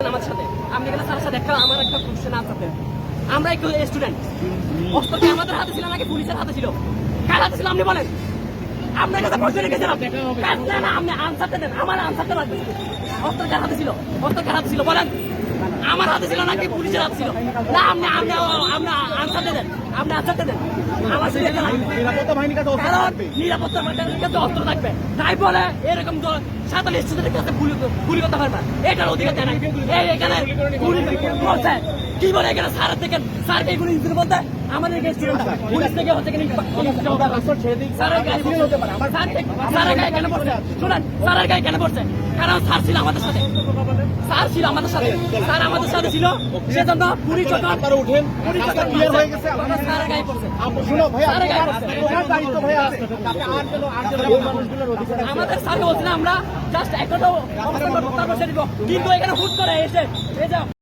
আমার সাথে আমি এখানে স্যারের সাথে একটা আমার একটা কোশ্চেন আনসার আমরা একটু স্টুডেন্ট অস্ত্র কি আমাদের হাতে ছিল নাকি পুলিশের হাতে ছিল কার হাতে ছিল আপনি বলেন আমরা কাছে প্রশ্ন রেখেছিলাম না আপনি আনসারটা দেন আমার আনসারটা লাগবে অস্ত্র কার হাতে ছিল অস্ত্র কার হাতে ছিল বলেন আমার হাতে ছিল নাকি পুলিশের হাতে ছিল না আপনি আপনি আপনি আনসারটা দেন আপনি আনসারটা দেন আমার নিরাপত্তা বাহিনীর কাছে অস্ত্র থাকবে। নিরাপত্তা বাহিনীর কাছে অস্ত্র থাকবে তাই বলে এরকম সাঁতাল স্টুডেন্টের কাছে গুলি করতে পারবে না এটার অধিকার দেয় না এই এখানে গুলি করছে কি বলে এখানে স্যারের থেকে স্যারকে এগুলো ইনসিডেন্ট বলতে আমাদের স্টুডেন্ট পুলিশ থেকে হচ্ছে কিনা স্যারের গায়ে কেন পড়ছে শুনেন স্যারের গায়ে কেন পড়ছে কারণ স্যার ছিল আমাদের সাথে স্যার ছিল আমাদের সাথে স্যার আমাদের সাথে ছিল সেজন্য পুলিশ যখন আপনারা উঠেন রাস্তা ক্লিয়ার হয়ে গেছে। স্যারের গায়ে পড়ছে শুনো ভাই স্যারের গায়ে পড়ছে তোমার দায়িত্ব ভাই আছে তাতে এই মানুষগুলোর অধিকার আছে। আমাদের স্যারকে বলছিলাম আমরা জাস্ট একটা কিন্তু এখানে হুট করে এসে এই যে